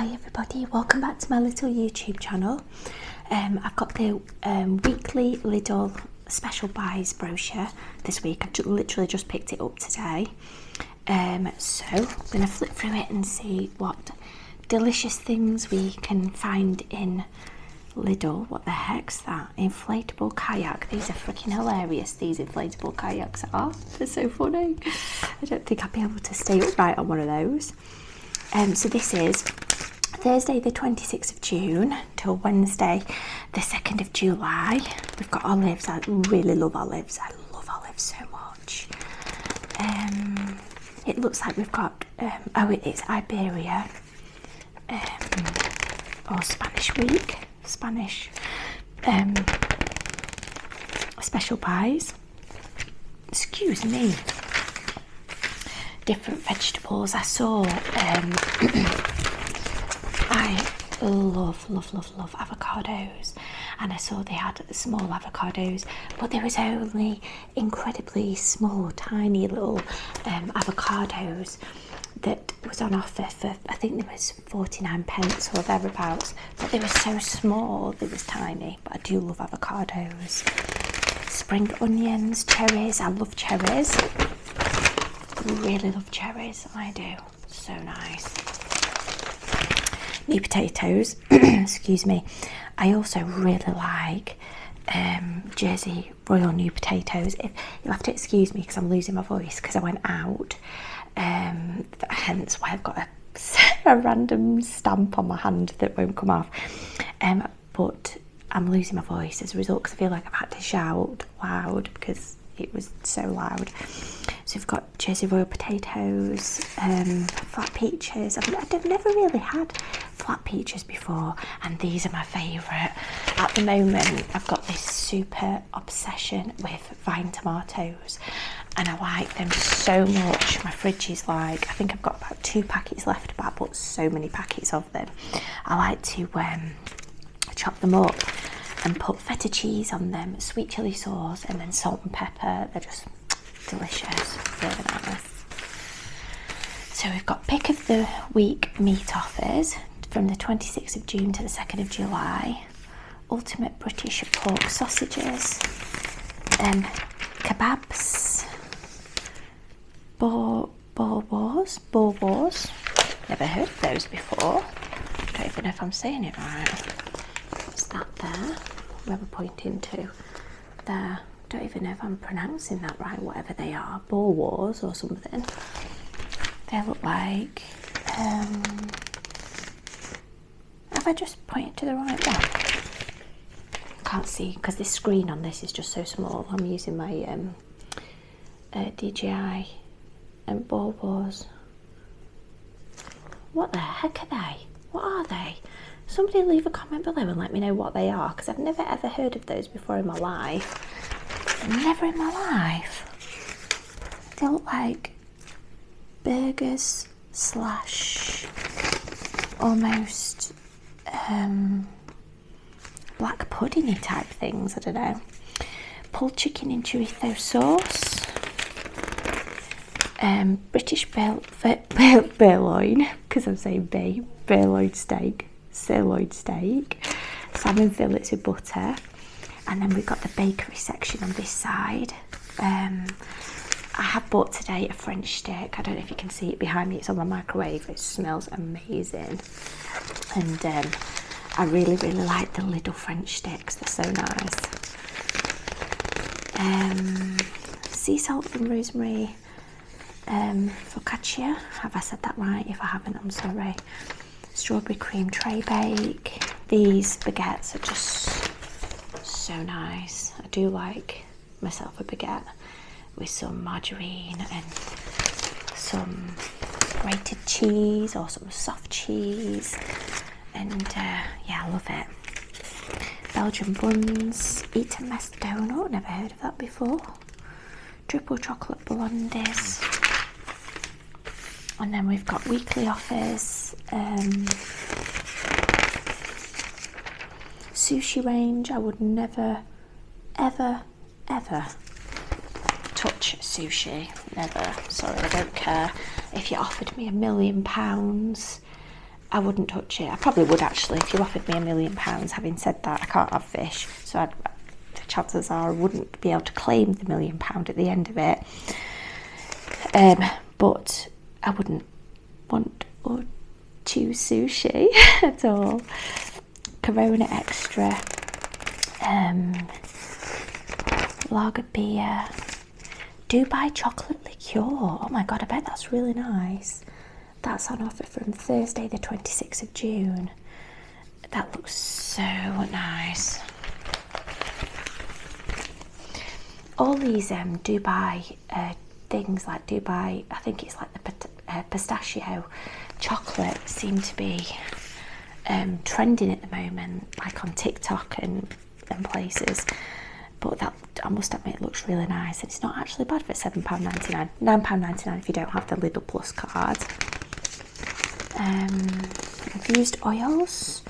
Hi everybody, welcome back to my little YouTube channel. I've got the weekly Lidl special buys brochure this week. I literally just picked it up today. So I'm going to flip through it and see what delicious things we can find in Lidl. What the heck's that? Inflatable kayak. These are freaking hilarious, these inflatable kayaks are. They're so funny. I don't think I'll be able to stay upright on one of those. So this is Thursday the 26th of June till Wednesday the 2nd of July. We've got olives. I really love olives. I love olives so much. It looks like we've got, it's Iberia or Spanish week. Spanish special buys. Excuse me. Different vegetables. I saw I love avocados, and I saw they had small avocados, but there was only incredibly small, tiny little avocados that was on offer for, I think there was 49 pence or thereabouts, but they were so small, they was tiny. But I do love avocados. Spring onions, cherries. I love cherries. Really love cherries, I do. So nice. New potatoes. Excuse me. I also really like Jersey Royal new potatoes. If you'll have to excuse me because I'm losing my voice because I went out. Hence why I've got a random stamp on my hand that won't come off. But I'm losing my voice as a result because I feel like I've had to shout loud because it was so loud. So we've got Jersey Royal potatoes, flat peaches. I've never really had flat peaches before, and these are my favourite. At the moment, I've got this super obsession with vine tomatoes, and I like them so much. My fridge is like, I think I've got about 2 packets left, but I bought so many packets of them. I like to chop them up and put feta cheese on them, sweet chilli sauce, and then salt and pepper. They're just delicious, really nice. So we've got pick of the week meat offers from the 26th of June to the 2nd of July. Ultimate British pork sausages, kebabs, boer wars. Never heard of those before. Don't even know if I'm saying it right. What's that there? Where we're pointing to there. Don't even know if I'm pronouncing that right, whatever they are. Boer wars or something. They look like, have I just pointed to the right one? Can't see because this screen on this is just so small. I'm using my DJI and Boer wars. What the heck are they? What are they? Somebody leave a comment below and let me know what they are, because I've never ever heard of those before in my life. Never in my life. They look like burgers slash almost black pudding-y type things. I don't know. Pulled chicken in chorizo sauce. British sirloin, because I'm saying B. Sirloin steak. Salmon fillets with butter. And then we've got the bakery section on this side. I have bought today a French stick. I don't know if you can see it behind me. It's on my microwave. It smells amazing. And I really like the Lidl French sticks. They're so nice. Sea salt and rosemary focaccia. Have I said that right? If I haven't, I'm sorry. Strawberry cream tray bake. These baguettes are just so nice. I do like myself a baguette with some margarine and some grated cheese or some soft cheese, and yeah, I love it. Belgian buns, eat and mess donut, never heard of that before. Triple chocolate blondies, and then we've got weekly offers. Sushi range. I would never ever touch sushi. Never. Sorry, I don't care if you offered me £1,000,000 I wouldn't touch it. I probably would actually if you offered me £1 million. Having said that, I can't have fish, so the chances are I wouldn't be able to claim the £1 million at the end of it. But I wouldn't want or choose sushi at all. Corona Extra, lager beer, Dubai chocolate liqueur. Oh my god, I bet that's really nice. That's on offer from Thursday the 26th of June. That looks so nice. All these Dubai things, like Dubai, I think it's like the pistachio chocolate, seem to be trending at the moment, like on TikTok and places. But that, I must admit, it looks really nice. It's not actually bad for £7.99, £9.99 if you don't have the Lidl Plus card. Infused oils,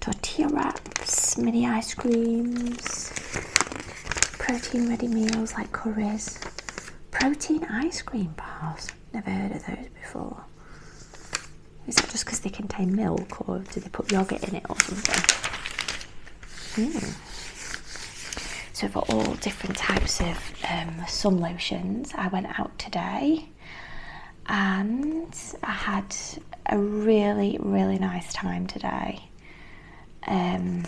tortilla wraps, mini ice creams, protein ready meals like curries, protein ice cream bars. Never heard of those before. Is that just because they contain milk, or do they put yogurt in it or something? So for all different types of sun lotions, I went out today and I had a really, really nice time today. A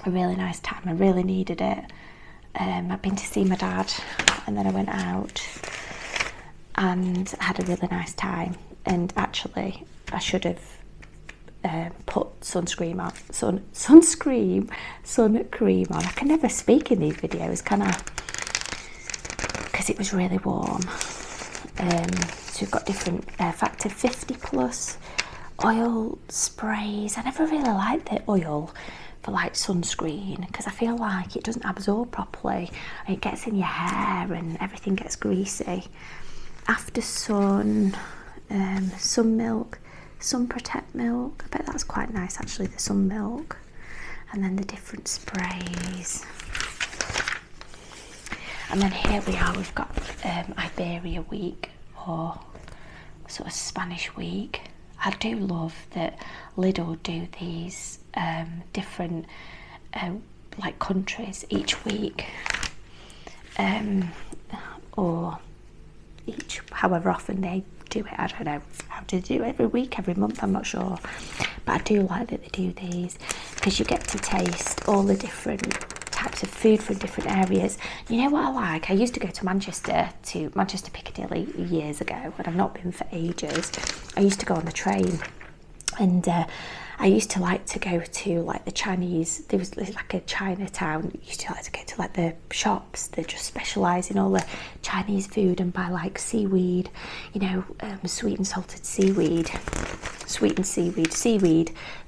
really nice time. I really needed it. I've been to see my dad and then I went out and had a really nice time. And actually, I should have put sunscreen cream on. I can never speak in these videos, can I? Because it was really warm. So we've got different factor 50 plus oil sprays. I never really liked the oil for like sunscreen because I feel like it doesn't absorb properly and it gets in your hair and everything gets greasy. After sun, sun milk, sun protect milk. I bet that's quite nice actually, the sun milk. And then the different sprays. And then here we are, we've got Iberia week, or sort of Spanish week. I do love that Lidl do these different like countries each week, or each, however often they do it. I don't know how to do it, every week, every month, I'm not sure. But I do like that they do these because you get to taste all the different types of food from different areas. You know what I like? I used to go to Manchester Piccadilly years ago, and I've not been for ages. I used to go on the train, and I used to like to go to like the Chinese, there was like a Chinatown, I used to like to go to like the shops that just specialise in all the Chinese food and buy like seaweed, you know, sweet and salted seaweed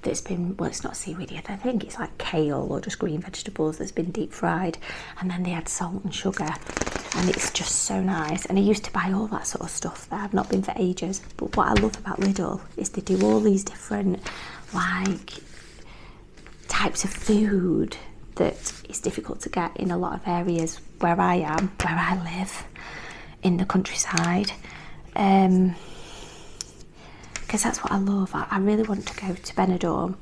that's been, well, it's not seaweed yet, I think it's like kale or just green vegetables that's been deep fried, and then they add salt and sugar, and it's just so nice. And I used to buy all that sort of stuff there. I've not been for ages, but what I love about Lidl is they do all these different like types of food that is difficult to get in a lot of areas where I live in the countryside, because that's what I love. I really want to go to Benidorm.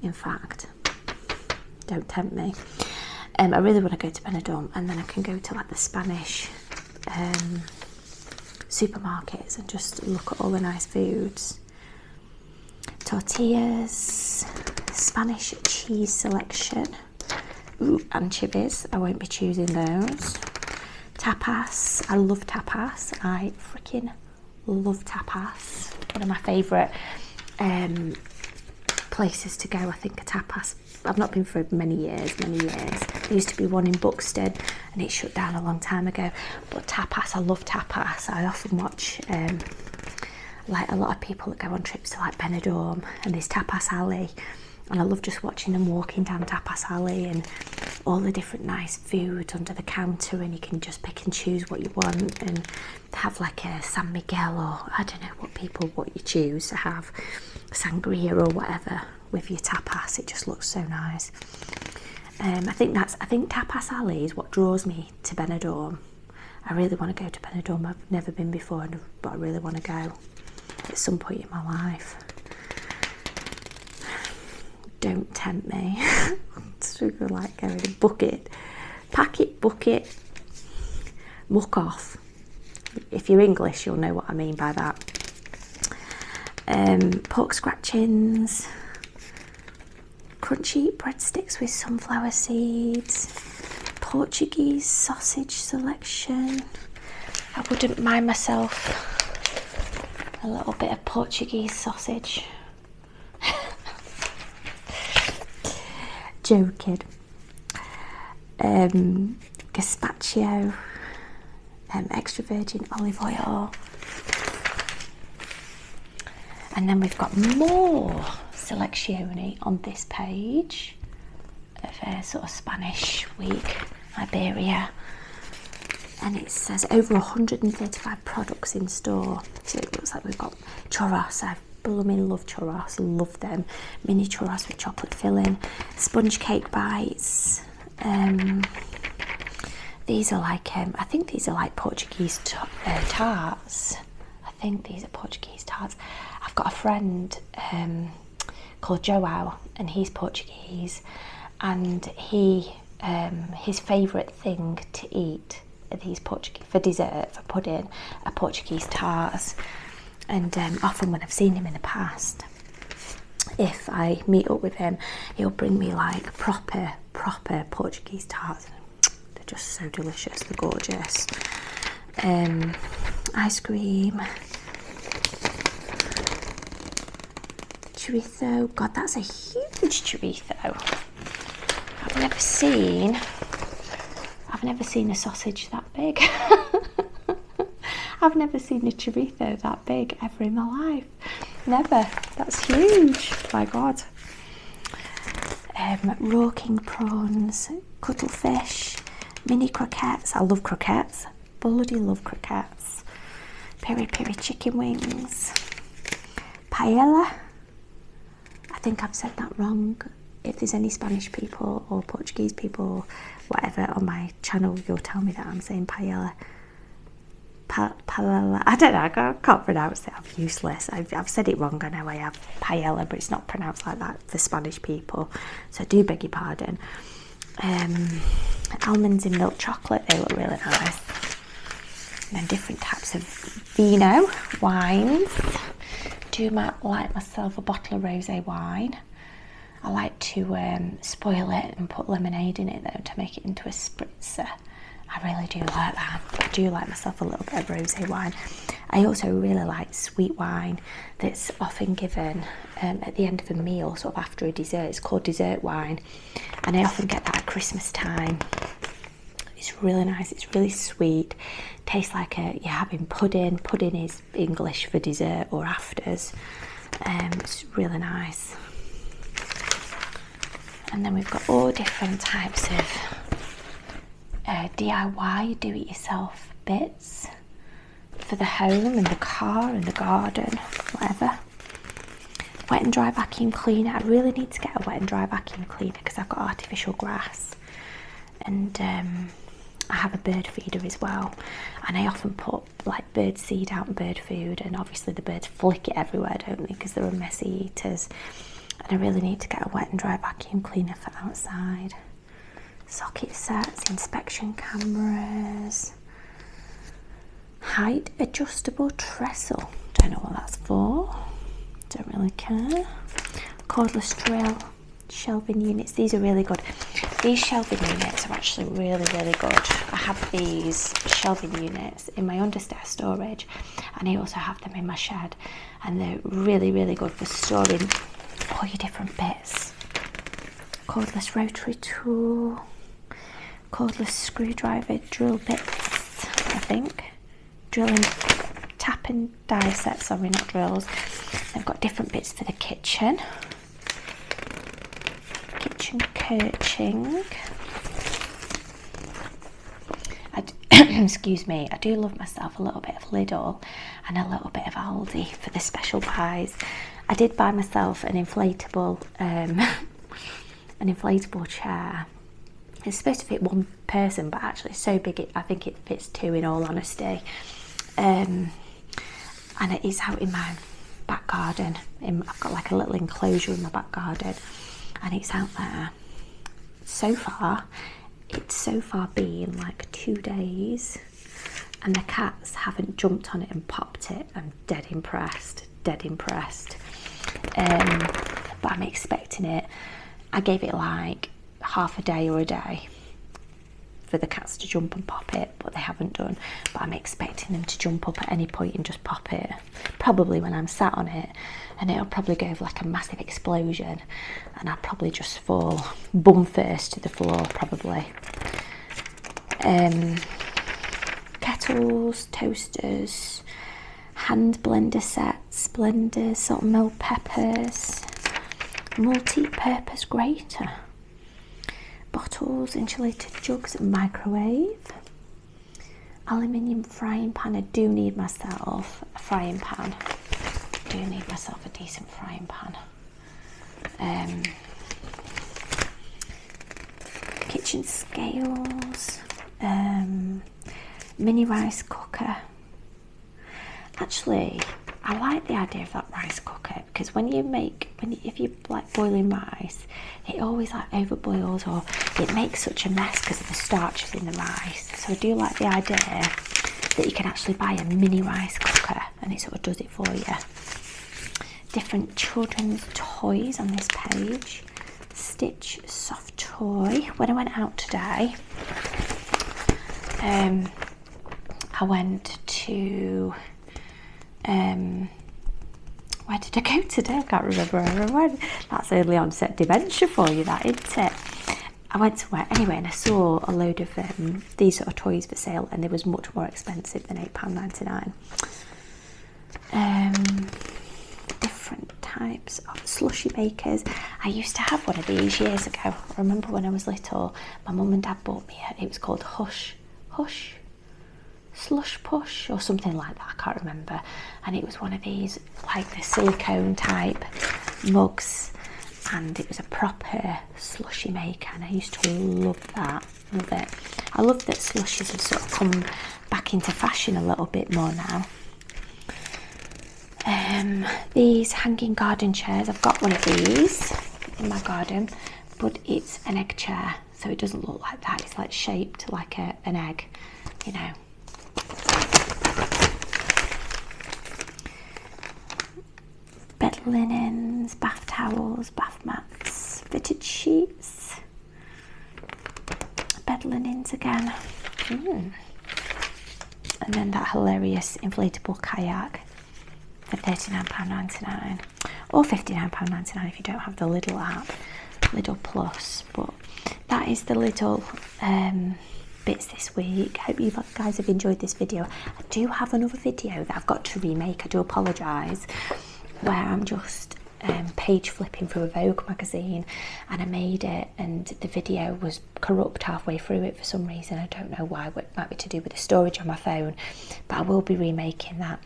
In fact, don't tempt me. I really want to go to Benidorm, and then I can go to like the Spanish supermarkets and just look at all the nice foods. Tortillas, Spanish cheese selection. Ooh, anchovies, I won't be choosing those. Tapas, I love tapas. I freaking love tapas. One of my favourite places to go, I think, are tapas. I've not been for many years. There used to be one in Buxton and it shut down a long time ago. But tapas, I love tapas. I often watch like a lot of people that go on trips to like Benidorm and this tapas alley, and I love just watching them walking down tapas alley and all the different nice food under the counter, and you can just pick and choose what you want and have like a San Miguel, or I don't know what you choose to have, sangria or whatever with your tapas. It just looks so nice. I think tapas alley is what draws me to Benidorm. I really want to go to Benidorm. I've never been before, but I really want to go at some point in my life. Don't tempt me. It's really like going book it, pack it, book it, muck off. If you're English, you'll know what I mean by that. Pork scratchings, crunchy breadsticks with sunflower seeds, Portuguese sausage selection. I wouldn't mind myself a little bit of Portuguese sausage. Joking. Gazpacho, extra virgin olive oil. And then we've got more selezione on this page of a sort of Spanish week, Iberia. And it says over 135 products in store. So it looks like we've got churros. I blooming love churros, love them. Mini churros with chocolate filling, sponge cake bites. These are like, I think these are like Portuguese tarts. I think these are Portuguese tarts. I've got a friend called Joao, and he's Portuguese, and his favourite thing to eat are these Portuguese, for dessert, for pudding, are Portuguese tarts. And often when I've seen him in the past, if I meet up with him, he'll bring me like proper Portuguese tarts. They're just so delicious, they're gorgeous. Ice cream, chorizo. God, that's a huge chorizo. I've never seen a sausage that big. I've never seen a chorizo that big ever in my life. Never. That's huge. My God. Raw king prawns, cuttlefish, mini croquettes. I love croquettes. Bloody love croquettes. Peri peri chicken wings. Paella. I think I've said that wrong. If there's any Spanish people or Portuguese people, whatever, on my channel, you'll tell me that I'm saying paella. Paella. I don't know, I can't pronounce it. I'm useless. I've said it wrong. I know I have. Paella, but it's not pronounced like that for Spanish people. So I do beg your pardon. Almonds in milk chocolate, they look really nice. And then different types of vino, wines. Do like myself a bottle of rosé wine. I like to spoil it and put lemonade in it though to make it into a spritzer. I really do like that. I do like myself a little bit of rosé wine. I also really like sweet wine that's often given at the end of a meal, sort of after a dessert. It's called dessert wine, and I often get that at Christmas time. It's really nice. It's really sweet. Tastes like you're having pudding. Pudding is English for dessert or afters. It's really nice. And then we've got all different types of DIY, do-it-yourself bits for the home and the car and the garden, whatever. Wet and dry vacuum cleaner. I really need to get a wet and dry vacuum cleaner because I've got artificial grass, and I have a bird feeder as well, and I often put like bird seed out and bird food, and obviously the birds flick it everywhere, don't they, because they're messy eaters. And I really need to get a wet and dry vacuum cleaner for outside. Socket sets, inspection cameras, height adjustable trestle. Don't know what that's for. Don't really care. Cordless drill, shelving units. These are really good. These shelving units are actually really, really good. I have these shelving units in my understairs storage, and I also have them in my shed, and they're really, really good for storing all your different bits. Cordless rotary tool, cordless screwdriver, drill bits, I think. Drilling, tap and die sets, sorry, not drills. They've got different bits for the kitchen. Kitchen coaching. Excuse me, I do love myself a little bit of Lidl and a little bit of Aldi for the special buys. I did buy myself an inflatable chair It's supposed to fit one person, but actually it's so big I think it fits two, in all honesty. And it is out in my back garden. I've got like a little enclosure in my back garden, and it's out there. It's so far been like 2 days, and the cats haven't jumped on it and popped it. I'm dead impressed. But I'm expecting it. I gave it like half a day or a day for the cats to jump and pop it, but they haven't done. But I'm expecting them to jump up at any point and just pop it, probably when I'm sat on it, and it'll probably go like a massive explosion, and I'll probably just fall bum first to the floor, probably. Kettles, toasters, hand blender sets, blenders, salt and mild peppers, multi-purpose grater, bottles, insulated jugs, microwave, aluminium frying pan. I do need myself a frying pan. I do need myself a decent frying pan. Kitchen scales, mini rice cooker. Actually, I like the idea of that rice cooker, because if you like boiling rice, it always like overboils, or it makes such a mess because of the starches in the rice. So I do like the idea that you can actually buy a mini rice cooker and it sort of does it for you. Different children's toys on this page. Stitch soft toy. When I went out today, I went to where did I go today? I can't remember where I went. That's early onset dementia for you, that, isn't it? I went somewhere anyway, and I saw a load of these sort of toys for sale, and they was much more expensive than £8.99. Different types of slushy makers. I used to have one of these years ago. I remember when I was little, my mum and dad bought me it was called Hush Slush Push or something like that, I can't remember. And it was one of these, like the silicone type mugs, and it was a proper slushy maker, and I used to love it. I love that slushies have sort of come back into fashion a little bit more now. These hanging garden chairs, I've got one of these in my garden, but it's an egg chair, so it doesn't look like that. It's like shaped like an egg, you know. Bed linens, bath towels, bath mats, fitted sheets, bed linens again. And then that hilarious inflatable kayak for £39.99 or £59.99 if you don't have the Lidl app, Lidl Plus. But that is the little bits this week. Hope you guys have enjoyed this video. I do have another video that I've got to remake, I do apologise, where I'm just page flipping through a Vogue magazine, and I made it and the video was corrupt halfway through it for some reason. I don't know why, it might be to do with the storage on my phone, but I will be remaking that.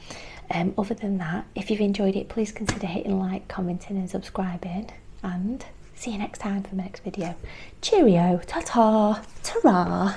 Other than that, if you've enjoyed it, please consider hitting like, commenting and subscribing, and see you next time for my next video. Cheerio, ta-ta, ta-ra.